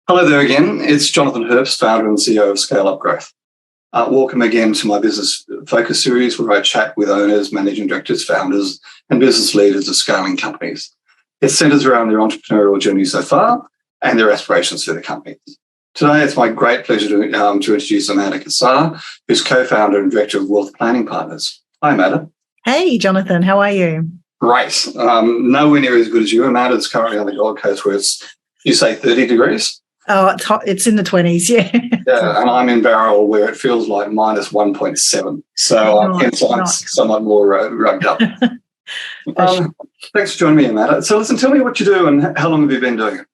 Hello there again. It's Jonathan Herbst, founder and CEO of Scale Up Growth. Welcome again to my Business Focus series where I chat with owners, managing directors, founders and business leaders of scaling companies. It centres around their entrepreneurial journey so far and their aspirations for their companies. Today, it's my great pleasure to introduce Amanda Cassar, who's co-founder and director of Wealth Planning Partners. Hi, Amanda. Hey, Jonathan. How are you? Great. Nowhere near as good as you. Amanda's currently on the Gold Coast where it's, you say 30 degrees? Oh, it's hot. It's in the 20s, yeah. Yeah, and I'm in Barrel where it feels like minus 1.7. So hence I'm somewhat more rugged up. Thanks for joining me, Amanda. So listen, tell me what you do and how long have you been doing it?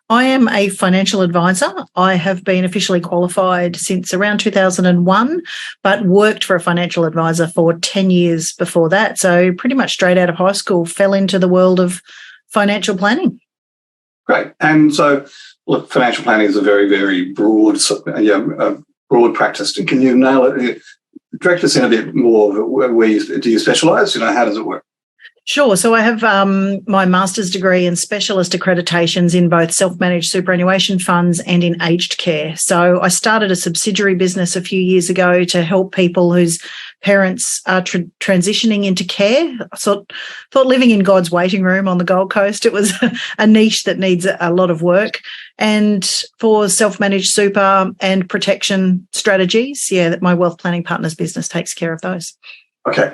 I am a financial advisor. I have been officially qualified since around 2001, but worked for a financial advisor for 10 years before that. So pretty much straight out of high school, fell into the world of financial planning. Great. And so, look, financial planning is a very, very broad practice. Can you nail it? Direct us in a bit more. Do you specialise? How does it work? Sure. So I have my master's degree and specialist accreditations in both self-managed superannuation funds and in aged care. So I started a subsidiary business a few years ago to help people whose parents are transitioning into care. I thought living in God's waiting room on the Gold Coast, it was a niche that needs a lot of work. And for self-managed super and protection strategies, that my Wealth Planning Partners business takes care of those. Okay.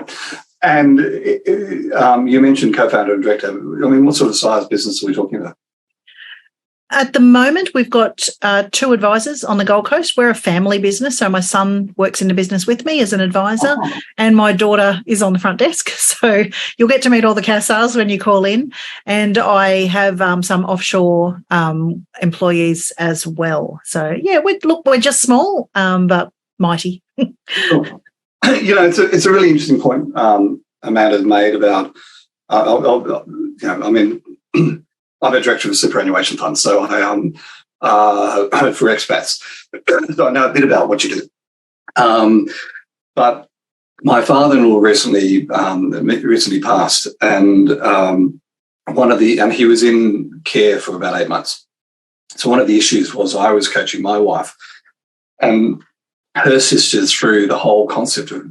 And you mentioned co-founder and director. What sort of size business are we talking about? At the moment, we've got 2 advisors on the Gold Coast. We're a family business, so my son works in the business with me as an advisor, and my daughter is on the front desk. So you'll get to meet all the Cassars when you call in. And I have some offshore employees as well. So, we're just small, but mighty. Cool. It's a really interesting point Amanda's made about, I'm a director of a superannuation fund, so I am for expats. So I know a bit about what you do. But my father-in-law recently passed, and he was in care for about 8 months. So one of the issues was I was coaching my wife, and her sisters through the whole concept of,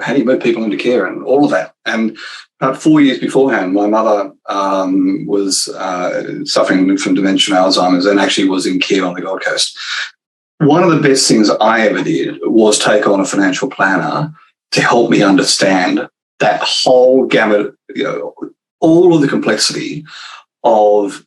how do you move people into care and all of that. And about 4 years beforehand, my mother was suffering from dementia and Alzheimer's and actually was in care on the Gold Coast. One of the best things I ever did was take on a financial planner to help me understand that whole gamut, all of the complexity of,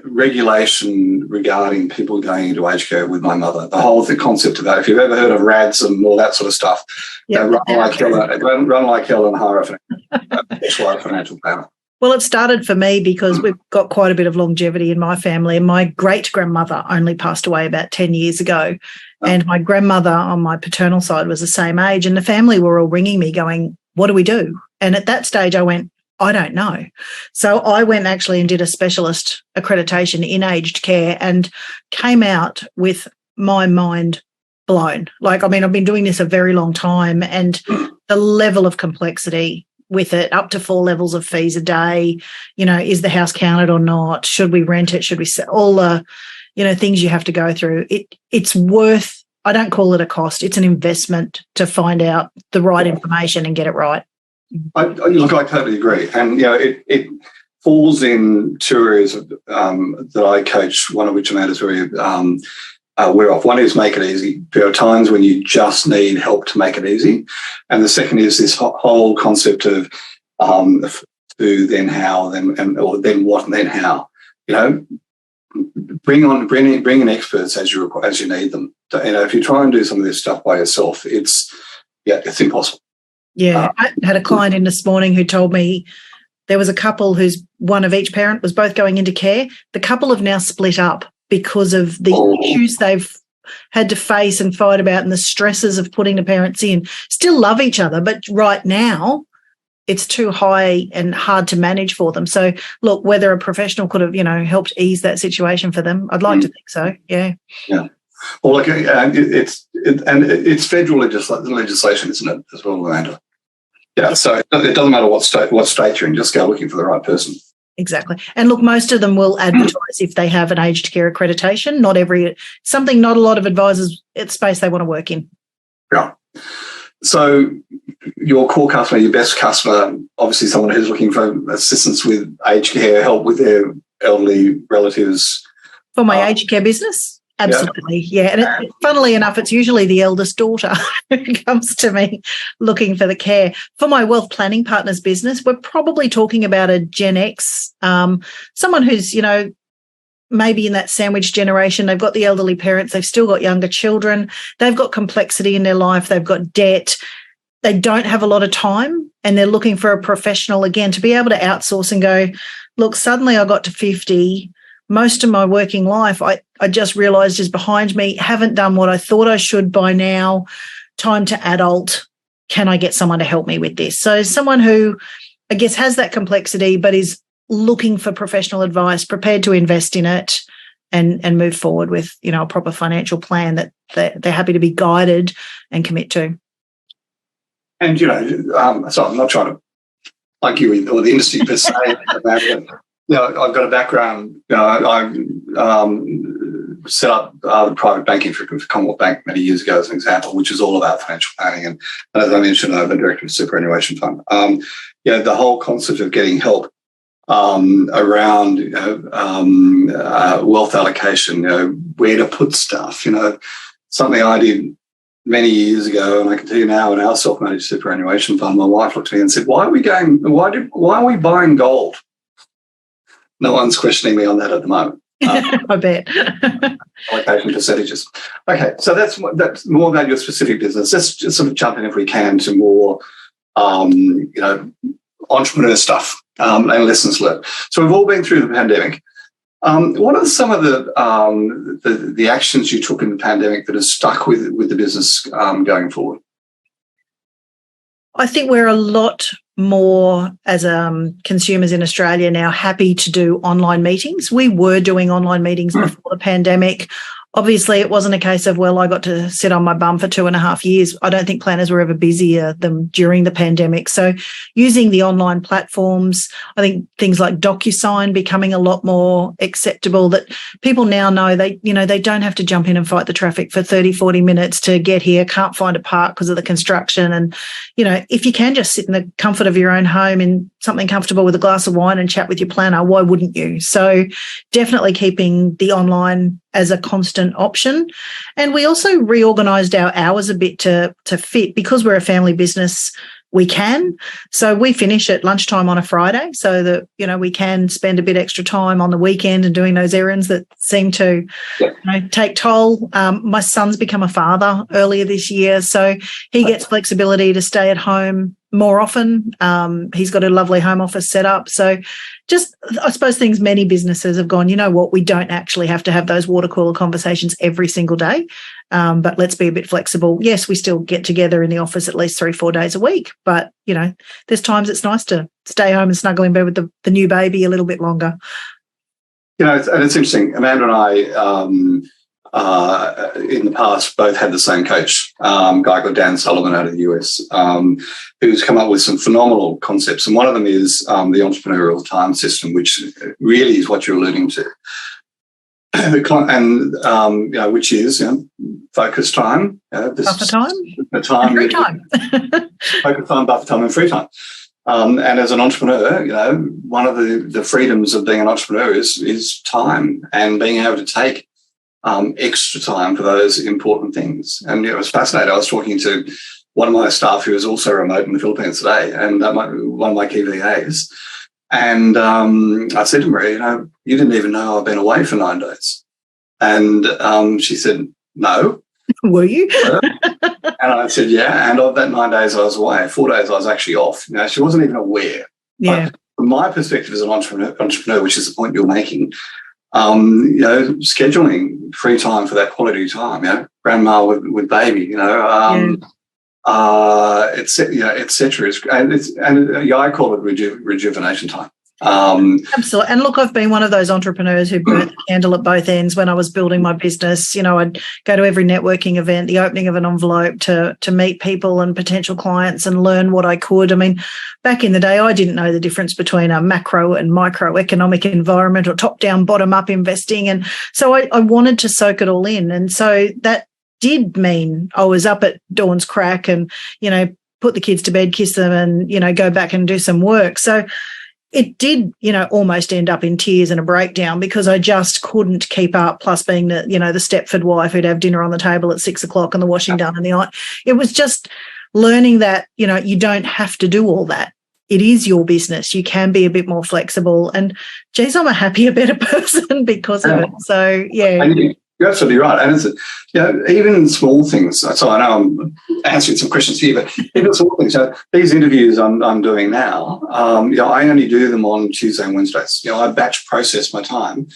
regulation regarding people going into aged care with my mother. The whole concept of that. If you've ever heard of RADs and all that sort of stuff, run like hell and hire a specialised financial planner. Well, it started for me because we've got quite a bit of longevity in my family, and my great-grandmother only passed away about 10 years ago, and my grandmother on my paternal side was the same age, and the family were all ringing me going, what do we do? And at that stage I went, I don't know. So I went actually and did a specialist accreditation in aged care and came out with my mind blown. I've been doing this a very long time, and the level of complexity with it, up to 4 levels of fees a day, is the house counted or not? Should we rent it? Should we sell? All the, things you have to go through. It's worth, I don't call it a cost, it's an investment to find out the right information and get it right. I totally agree. And, it falls in 2 areas that I coach, one of which Amanda's very aware of. One is make it easy. There are times when you just need help to make it easy. And the second is this whole concept of who, then how, or then what, and then how. Bring in experts as you need them. If you try and do some of this stuff by yourself, it's impossible. Yeah, I had a client in this morning who told me there was a couple whose one of each parent was both going into care. The couple have now split up because of the issues they've had to face and fight about and the stresses of putting the parents in. Still love each other, but right now it's too high and hard to manage for them. So, look, whether a professional could have, helped ease that situation for them, I'd like to think so, yeah. Yeah. Well, it's federal legislation, isn't it, as well, Amanda? Yeah, so it doesn't matter what state you're in, just go looking for the right person. Exactly. And look, most of them will advertise if they have an aged care accreditation. Not a lot of advisors, it's space they want to work in. Yeah. So your core customer, your best customer, obviously someone who's looking for assistance with aged care, help with their elderly relatives. For my aged care business? Absolutely, yeah. And funnily enough, it's usually the eldest daughter who comes to me looking for the care. For my wealth planning partners business, we're probably talking about a Gen X, someone who's, maybe in that sandwich generation. They've got the elderly parents, they've still got younger children, they've got complexity in their life, they've got debt, they don't have a lot of time, and they're looking for a professional, again, to be able to outsource and go, look, suddenly I got to 50, most of my working life, I just realised is behind me, haven't done what I thought I should by now, time to adult, can I get someone to help me with this? So someone who, I guess, has that complexity but is looking for professional advice, prepared to invest in it and move forward with, a proper financial plan that they're happy to be guided and commit to. And, so I'm not trying to plug you in or the industry per se about it. I've got a background. I set up private banking for Commonwealth Bank many years ago, as an example, which is all about financial planning. And as I mentioned, I'm the director of a superannuation fund. The whole concept of getting help around wealth allocation, where to put stuff. Something I did many years ago, and I can tell you now, in our self-managed superannuation fund, my wife looked at me and said, "Why are we buying gold?" No one's questioning me on that at the moment. I bet. Allocation percentages. Okay, so that's more about your specific business. Let's just sort of jump in, if we can, to more, entrepreneur stuff and lessons learned. So we've all been through the pandemic. What are some of the actions you took in the pandemic that have stuck with the business going forward? I think we're a lot more, as consumers in Australia now, happy to do online meetings. We were doing online meetings before the pandemic. Obviously, it wasn't a case of, well, I got to sit on my bum for 2.5 years. I don't think planners were ever busier than during the pandemic. So using the online platforms, I think things like DocuSign becoming a lot more acceptable, that people now know they don't have to jump in and fight the traffic for 30, 40 minutes to get here, can't find a park because of the construction. And, if you can just sit in the comfort of your own home in something comfortable with a glass of wine and chat with your planner, why wouldn't you? So definitely keeping the online as a constant option. And we also reorganised our hours a bit to fit, because we're a family business, we can. So we finish at lunchtime on a Friday so that, we can spend a bit extra time on the weekend and doing those errands that seem to take toll. My son's become a father earlier this year, so he gets flexibility to stay at home more often. He's got a lovely home office set up. So just, I suppose, things many businesses have gone, we don't actually have to have those water cooler conversations every single day, but let's be a bit flexible. Yes, we still get together in the office at least 3-4 days a week, but, there's times it's nice to stay home and snuggle in bed with the new baby a little bit longer. And it's interesting. Amanda and I, in the past, both had the same coach, a guy called Dan Sullivan out of the US, who's come up with some phenomenal concepts. And one of them is the entrepreneurial time system, which really is what you're alluding to. And, which is focus time. Buffer time? Free time. Focus time, buffer time, and free time. And as an entrepreneur, one of the freedoms of being an entrepreneur is time, and being able to take extra time for those important things. And it was fascinating. I was talking to one of my staff who is also remote in the Philippines today, and one of my key VAs. And I said to Maria, you didn't even know I've been away for 9 days. And she said, no. Were you? And I said, yeah. And of that 9 days I was away, 4 days I was actually off. She wasn't even aware. Yeah. But from my perspective as an entrepreneur, which is the point you're making, scheduling free time for that quality time, grandma with baby, et cetera. I call it rejuvenation time. Absolutely. And look, I've been one of those entrepreneurs who burnt the candle at both ends when I was building my business. I'd go to every networking event, the opening of an envelope to meet people and potential clients and learn what I could. I mean, back in the day, I didn't know the difference between a macro and microeconomic environment or top-down, bottom-up investing. And so I wanted to soak it all in. And so that did mean I was up at dawn's crack and, put the kids to bed, kiss them and, go back and do some work. So it did, almost end up in tears and a breakdown because I just couldn't keep up. Plus being the Stepford wife who'd have dinner on the table at 6:00 and the washing done in the night. It was just learning that, you don't have to do all that. It is your business. You can be a bit more flexible. And geez, I'm a happier, better person because of it. So, yeah. You're absolutely right. And it's, even small things. So I know I'm answering some questions here, but even small things. These interviews I'm doing now, I only do them on Tuesday and Wednesdays. I batch process my time.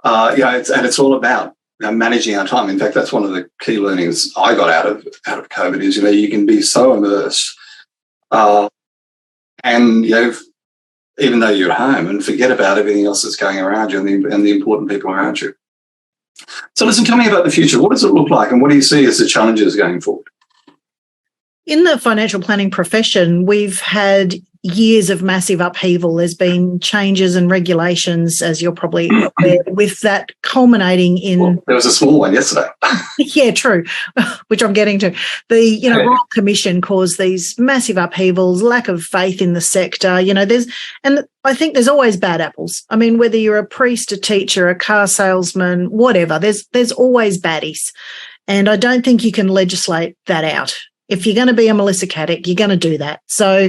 It's all about managing our time. In fact, that's one of the key learnings I got out of COVID is, you can be so immersed and, even though you're at home and forget about everything else that's going around you and the important people around you. So listen, tell me about the future. What does it look like and what do you see as the challenges going forward? In the financial planning profession, we've had years of massive upheaval. There's been changes and regulations, as you're probably aware, with that culminating in... Well, there was a small one yesterday. Yeah, true, which I'm getting to. The Royal Commission caused these massive upheavals, lack of faith in the sector. And I think there's always bad apples. I mean, whether you're a priest, a teacher, a car salesman, whatever, there's always baddies. And I don't think you can legislate that out. If you're going to be a Melissa Caddick, you're going to do that. So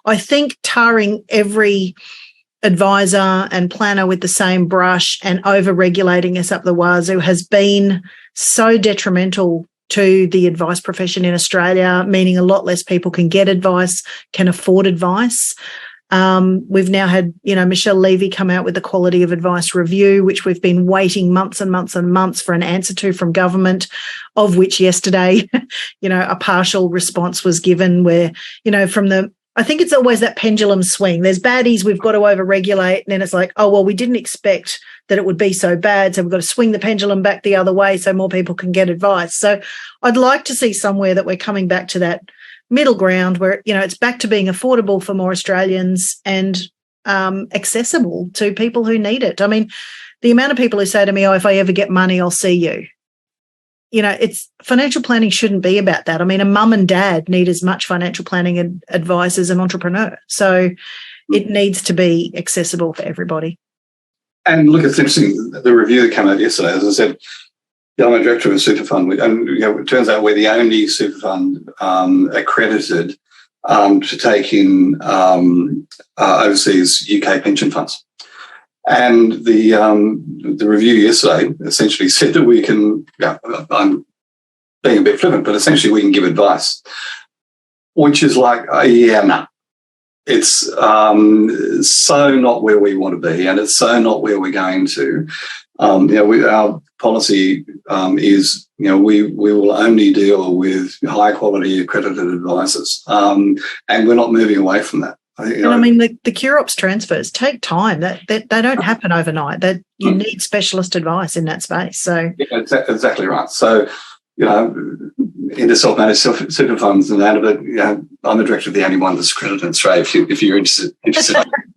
I think tarring every advisor and planner with the same brush and over-regulating us up the wazoo has been so detrimental to the advice profession in Australia, meaning a lot less people can get advice, can afford advice. We've now had, Michelle Levy come out with the Quality of Advice Review, which we've been waiting months and months and months for an answer to from government, of which yesterday, a partial response was given where, I think it's always that pendulum swing. There's baddies we've got to over-regulate, and then it's like, oh, well, we didn't expect that it would be so bad, so we've got to swing the pendulum back the other way so more people can get advice. So I'd like to see somewhere that we're coming back to that middle ground where, it's back to being affordable for more Australians and accessible to people who need it. I mean, the amount of people who say to me, oh, if I ever get money, I'll see you. It's financial planning shouldn't be about that. I mean, a mum and dad need as much financial planning advice as an entrepreneur. So it needs to be accessible for everybody. And look, it's interesting, the review that came out yesterday, as I said, I'm a director of a super fund, and it turns out we're the only super fund accredited to take in overseas UK pension funds. And the review yesterday essentially said that we can, I'm being a bit flippant, but essentially we can give advice, which is like, no. It's so not where we want to be, and it's so not where we're going to. Our policy is, we will only deal with high quality accredited advisors, and we're not moving away from that. I mean, the CureOps transfers take time. That they don't happen overnight. That you need specialist advice in that space. So yeah, exactly right. So into self-managed super funds and that, but I'm the director of the only one that's accredited in Australia. If you're interested.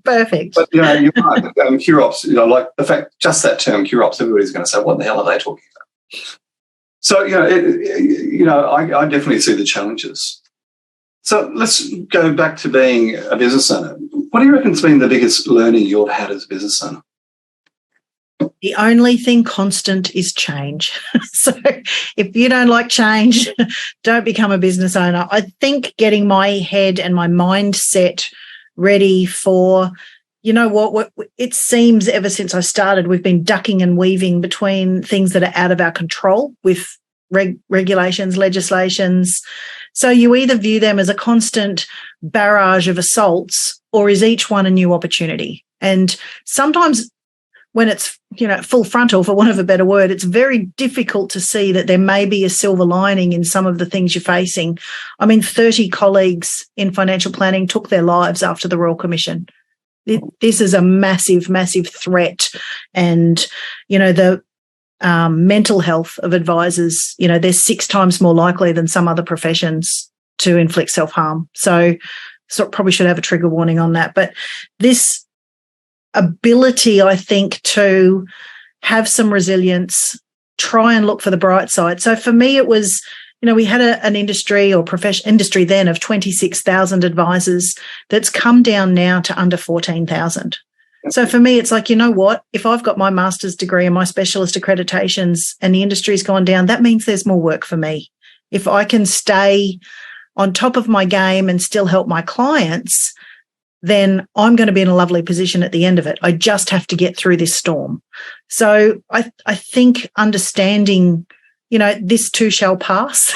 Perfect. But you're right. CureOps, like the fact, just that term CureOps, everybody's going to say, "What the hell are they talking about?" So I definitely see the challenges. So let's go back to being a business owner. What do you reckon's been the biggest learning you've had as a business owner? The only thing constant is change. So if you don't like change, don't become a business owner. I think getting my head and my mindset ready for, what it seems ever since I started, we've been ducking and weaving between things that are out of our control with regulations, legislations. So you either view them as a constant barrage of assaults, or is each one a new opportunity? And sometimes when it's, full frontal, for want of a better word, it's very difficult to see that there may be a silver lining in some of the things you're facing. I mean, 30 colleagues in financial planning took their lives after the Royal Commission. This is a massive, massive threat. And, the mental health of advisors, they're 6 times more likely than some other professions to inflict self-harm. So probably should have a trigger warning on that. But this ability, I think, to have some resilience, try and look for the bright side. So for me, it was, we had an industry then of 26,000 advisors that's come down now to under 14,000. So for me, it's like, you know what? If I've got my master's degree and my specialist accreditations and the industry's gone down, that means there's more work for me. If I can stay on top of my game and still help my clients, then I'm going to be in a lovely position at the end of it. I just have to get through this storm. So I think understanding, this too shall pass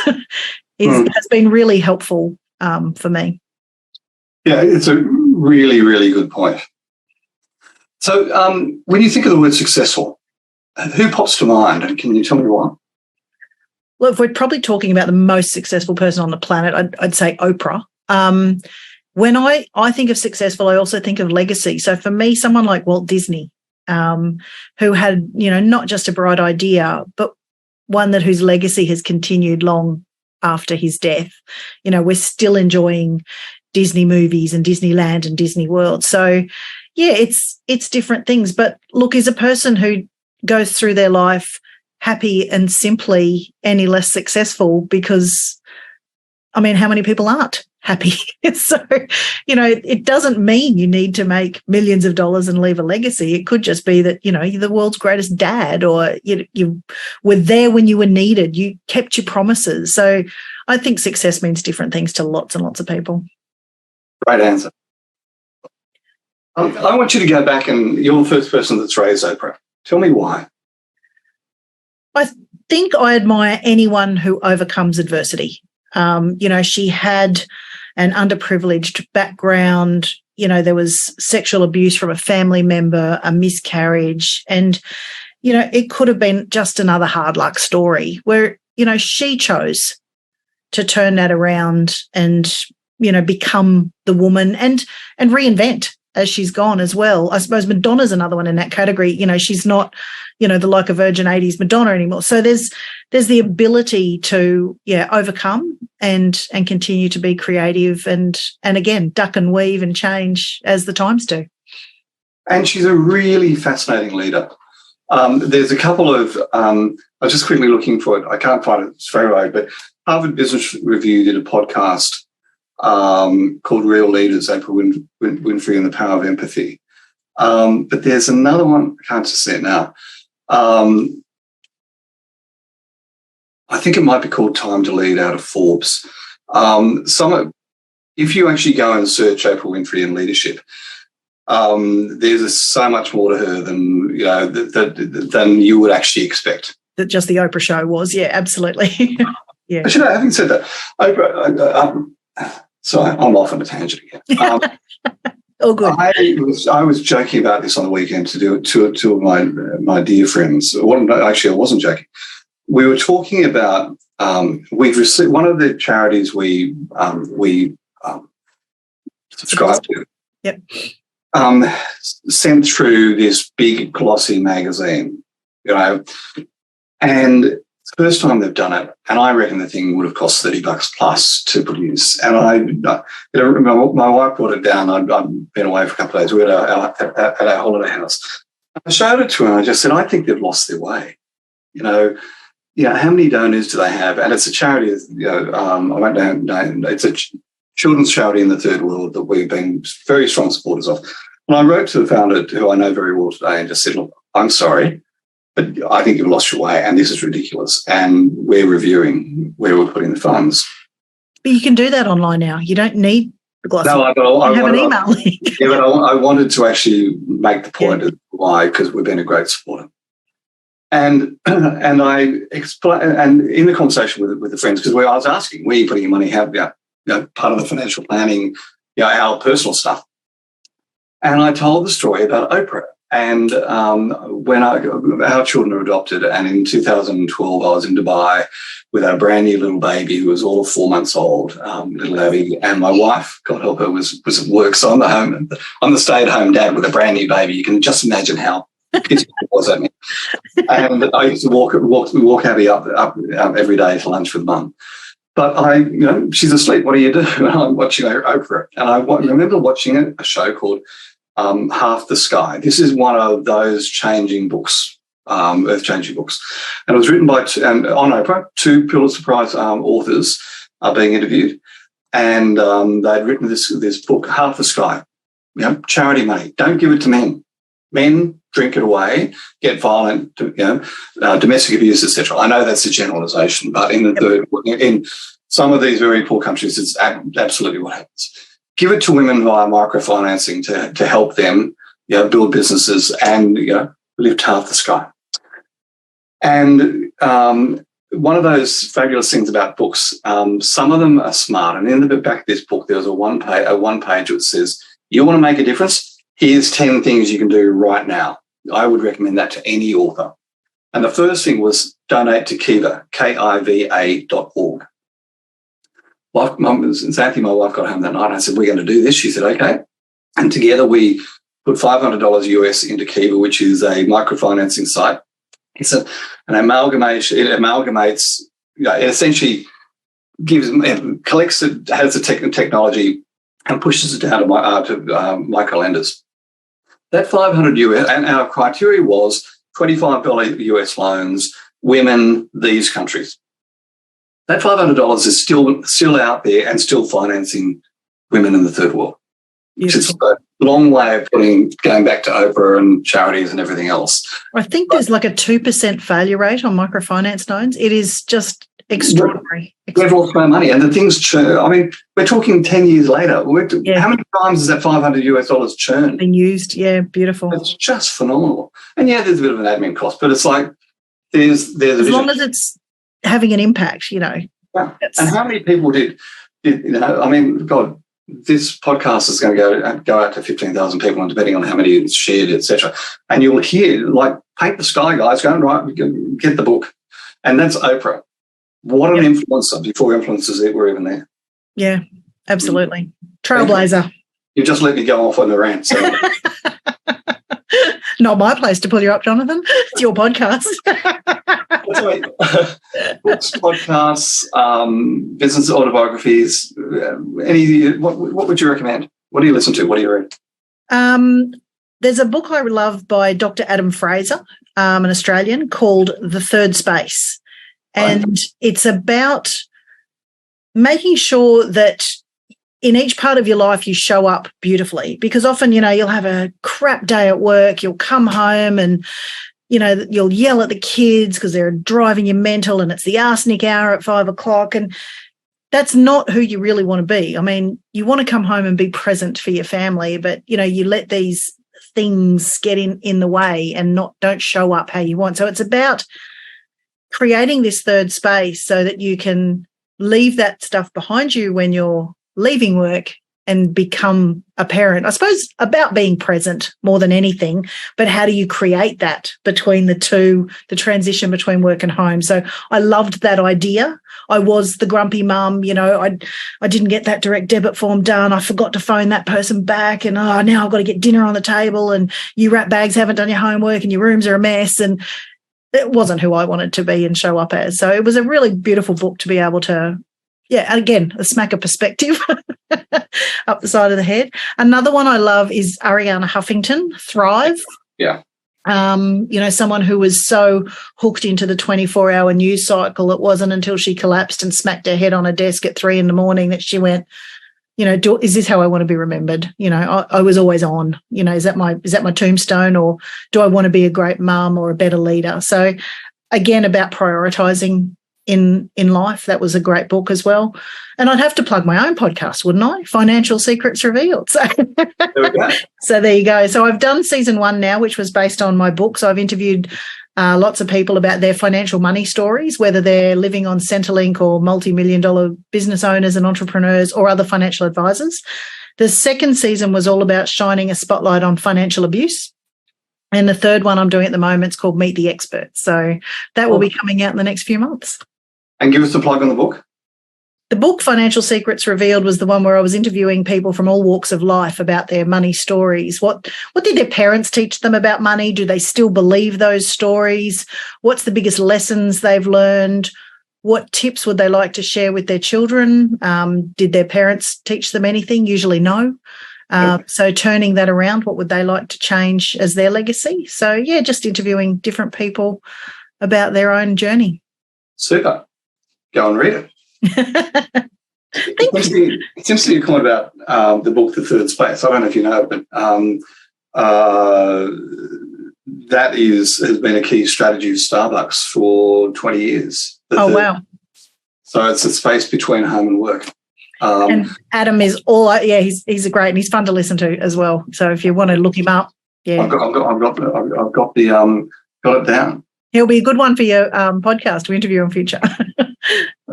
has been really helpful for me. Yeah, it's a really, really good point. So when you think of the word successful, who pops to mind, and can you tell me why? Well, if we're probably talking about the most successful person on the planet, I'd say Oprah. When I think of successful, I also think of legacy. So for me, someone like Walt Disney, who had, not just a bright idea, but one whose legacy has continued long after his death. We're still enjoying Disney movies and Disneyland and Disney World. So, yeah, it's different things. But look, as a person who goes through their life happy and simply any less successful, because, how many people aren't happy? So, it doesn't mean you need to make millions of dollars and leave a legacy. It could just be that, you're the world's greatest dad, or you were there when you were needed. You kept your promises. So I think success means different things to lots and lots of people. Right answer. I want you to go back, and you're the first person that's raised Oprah. Tell me why. I think I admire anyone who overcomes adversity. She had an underprivileged background. There was sexual abuse from a family member, a miscarriage, and, it could have been just another hard luck story where, she chose to turn that around and, become the woman and reinvent as she's gone as well. I suppose Madonna's another one in that category. She's not, the like a Virgin 80s Madonna anymore. So there's the ability to, overcome and continue to be creative and again, duck and weave and change as the times do. And she's a really fascinating leader. There's a couple of, I was just quickly looking for it. I can't find it straight away, but Harvard Business Review did a podcast called Real Leaders, Oprah Winfrey and the Power of Empathy. But there's another one, I can't just see it now. I think it might be called Time to Lead out of Forbes. If you actually go and search Oprah Winfrey and leadership, there's so much more to her than than you would actually expect. That just the Oprah show was, yeah, absolutely. Yeah. But having said that, Oprah. Sorry, I'm off on a tangent again. Oh, good. I was joking about this on the weekend to two of my dear friends. Actually, I wasn't joking. We were talking about we've received one of the charities we subscribe to. Yep. Sent through this big glossy magazine, and it's the first time they've done it, and I reckon the thing would have cost $30 plus to produce. And my wife brought it down. I'd been away for a couple of days. We were at our holiday house. I showed it to her, and I just said, I think they've lost their way. How many donors do they have? And it's a charity. I won't name. It's a children's charity in the third world that we've been very strong supporters of. And I wrote to the founder, who I know very well today, and just said, look, I'm sorry, but I think you've lost your way and this is ridiculous. And we're reviewing where we're putting the funds. But you can do that online now. You don't need the glossy. No, I have an email link. Yeah, but I wanted to actually make the point of why, because we've been a great supporter. And I explain, and in the conversation with the friends, because I was asking, where are you putting your money? How, part of the financial planning, our personal stuff. And I told the story about Oprah And when our children were adopted, and in 2012, I was in Dubai with our brand new little baby who was all of 4 months old, little Abby, and my wife, God help her, was at work. So I'm the stay-at-home dad with a brand new baby. You can just imagine how busy it was at me. And I used to walk Abby up every day for lunch with Mum. But she's asleep. What do you do? And I'm watching Oprah, and I remember watching a show called Half the Sky. This is one of those changing books, earth-changing books. And it was written by, on Oprah, 2 Pulitzer Prize authors are being interviewed. And they'd written this book, Half the Sky, charity money. Don't give it to men. Men drink it away, get violent, domestic abuse, etc. I know that's a generalisation, but in some of these very poor countries, it's absolutely what happens. Give it to women via microfinancing to help them, build businesses and lift half the sky. And one of those fabulous things about books, some of them are smart. And in the back of this book, there was a one page which says, "You want to make a difference? Here's 10 things you can do right now." I would recommend that to any author. And the first thing was donate to Kiva, KIVA.org. Xanthi, my wife, got home that night and I said, "We're going to do this." She said, "Okay." And together we put $500 US into Kiva, which is a microfinancing site. It's an amalgamation. It amalgamates, it essentially collects it, has the technology and pushes it down to micro lenders. That $500 US, and our criteria was $25 US loans, women, these countries. That $500 is still out there and still financing women in the third world. Which is a long way of going back to Oprah and charities and everything else. I think there's like a 2% failure rate on microfinance loans. It is just extraordinary. We've all thrown money, and the things churn. I mean, we're talking 10 years later. How many times has that $500 US churned? Been used, yeah, beautiful. It's just phenomenal. And yeah, there's a bit of an admin cost, but it's like there's as long as it's having an impact, Yeah. And how many people did I mean, God, this podcast is going to go out to 15,000 people, and depending on how many it's shared, etc. And you'll hear paint the sky, guys. Go and write, get the book, and that's Oprah. What an influencer before influencers were even there. Yeah, absolutely. Trailblazer. You just let me go off on the rant. So. Not my place to pull you up, Jonathan. It's your podcast. Books, podcasts, business autobiographies. What would you recommend? What do you listen to? What do you read? There's a book I love by Dr. Adam Fraser, an Australian, called The Third Space. And it's about making sure that in each part of your life you show up beautifully, because often, you'll have a crap day at work, you'll come home and, you'll yell at the kids because they're driving you mental, and it's the arsenic hour at 5 o'clock. And that's not who you really want to be. I mean, you want to come home and be present for your family, but, you let these things get in the way and don't show up how you want. So it's about creating this third space so that you can leave that stuff behind you when you're leaving work and become a parent. I suppose about being present more than anything, but how do you create that between the two, the transition between work and home? So I loved that idea. I was the grumpy mum, I didn't get that direct debit form done. I forgot to phone that person back, and now I've got to get dinner on the table, and you rat bags haven't done your homework and your rooms are a mess. And it wasn't who I wanted to be and show up as. So it was a really beautiful book to be able to, again, a smack of perspective up the side of the head. Another one I love is Ariana Huffington, Thrive. Yeah. Someone who was so hooked into the 24-hour news cycle, it wasn't until she collapsed and smacked her head on a desk at 3 a.m. that she went, is this how I want to be remembered? I was always on, is that my tombstone, or do I want to be a great mum or a better leader? So again, about prioritizing in life. That was a great book as well. And I'd have to plug my own podcast, wouldn't I? Financial Secrets Revealed. So there we go. So there you go. So I've done season 1 now, which was based on my book. So I've interviewed lots of people about their financial money stories, whether they're living on Centrelink or multi-million-dollar business owners and entrepreneurs or other financial advisors. The second season was all about shining a spotlight on financial abuse. And the third one I'm doing at the moment is called Meet the Experts. So that will be coming out in the next few months. And give us a plug on the book. The book Financial Secrets Revealed was the one where I was interviewing people from all walks of life about their money stories. What did their parents teach them about money? Do they still believe those stories? What's the biggest lessons they've learned? What tips would they like to share with their children? Did their parents teach them anything? Usually no. So turning that around, what would they like to change as their legacy? So, yeah, just interviewing different people about their own journey. Super. Go and read it. It's interesting your comment about the book, The Third Space. I don't know if you know, but that has been a key strategy of Starbucks for 20 years. Wow. So it's a space between home and work. And Adam is he's a great, and he's fun to listen to as well. So if you want to look him up, yeah, I've got it down. He'll be a good one for your podcast to interview in future.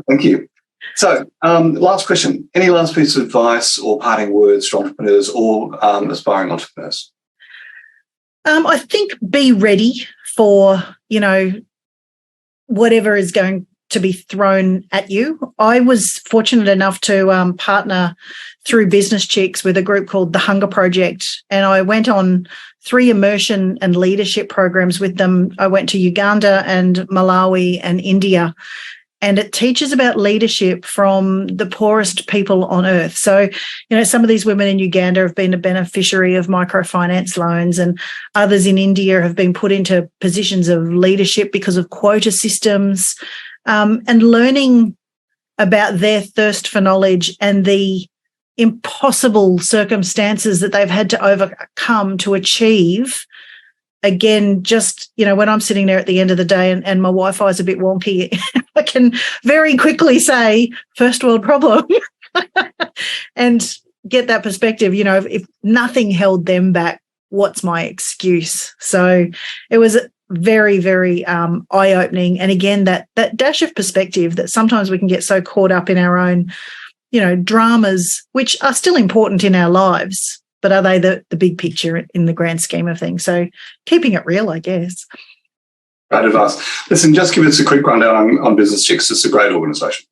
Thank you. So, last question: any last piece of advice or parting words for entrepreneurs or aspiring entrepreneurs? I think be ready for whatever is going to be thrown at you. I was fortunate enough to partner through Business Chicks with a group called the Hunger Project, and I went on 3 immersion and leadership programs with them. I went to Uganda and Malawi and India, and it teaches about leadership from the poorest people on earth. So, some of these women in Uganda have been a beneficiary of microfinance loans, and others in India have been put into positions of leadership because of quota systems. And learning about their thirst for knowledge and the impossible circumstances that they've had to overcome to achieve. Again, just, when I'm sitting there at the end of the day and my Wi-Fi is a bit wonky, I can very quickly say, first world problem, and get that perspective. If nothing held them back, what's my excuse? So it was very, very eye-opening. And again, that dash of perspective that sometimes we can get so caught up in our own, dramas, which are still important in our lives, but are they the big picture in the grand scheme of things? So keeping it real, I guess. Great advice. Listen, just give us a quick rundown on Business Chicks. It's a great organisation.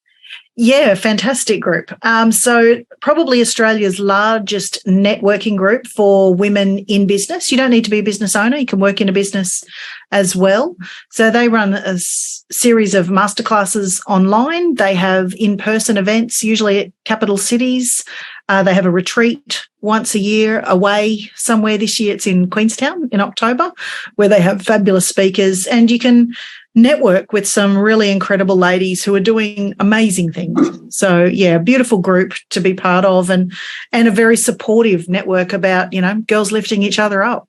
Yeah, fantastic group. So probably Australia's largest networking group for women in business. You don't need to be a business owner. You can work in a business as well. So they run a series of masterclasses online. They have in-person events, usually at capital cities. They have a retreat once a year away somewhere. This year it's in Queenstown in October, where they have fabulous speakers, and you can network with some really incredible ladies who are doing amazing things. So, yeah, beautiful group to be part of, and a very supportive network about, girls lifting each other up.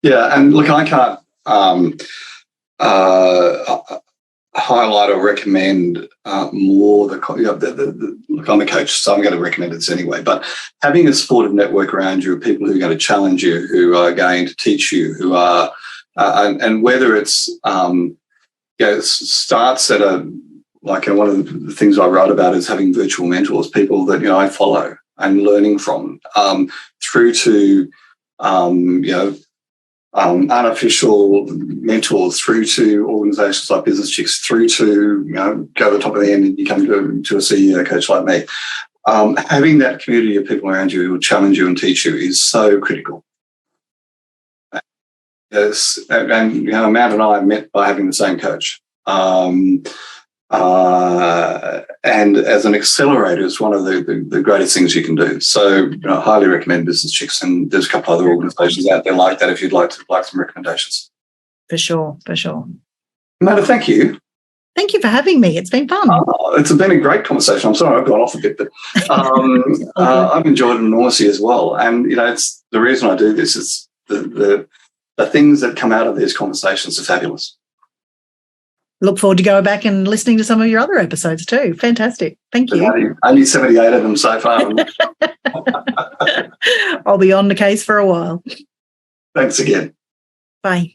Yeah, and look, I can't highlight or recommend more look, I'm a coach, so I'm going to recommend this anyway, but having a supportive network around you of people who are going to challenge you, who are going to teach you, who are and whether it's starts at one of the things I write about is having virtual mentors, people that I follow and learning from, through to unofficial mentors, through to organisations like Business Chicks, through to go to the top of the end and you come to a CEO coach like me. Having that community of people around you who will challenge you and teach you is so critical. Yes, and Matt and I met by having the same coach, and as an accelerator, it's one of the greatest things you can do. So, I highly recommend Business Chicks, and there's a couple other organisations out there like that if you'd like some recommendations. For sure. Matt, thank you. Thank you for having me. It's been fun. It's been a great conversation. I'm sorry I've gone off a bit, but I've enjoyed it enormously as well. And it's the reason I do this is the things that come out of these conversations are fabulous. Look forward to going back and listening to some of your other episodes too. Fantastic. Thank you. Only 78 of them so far. I'll be on the case for a while. Thanks again. Bye.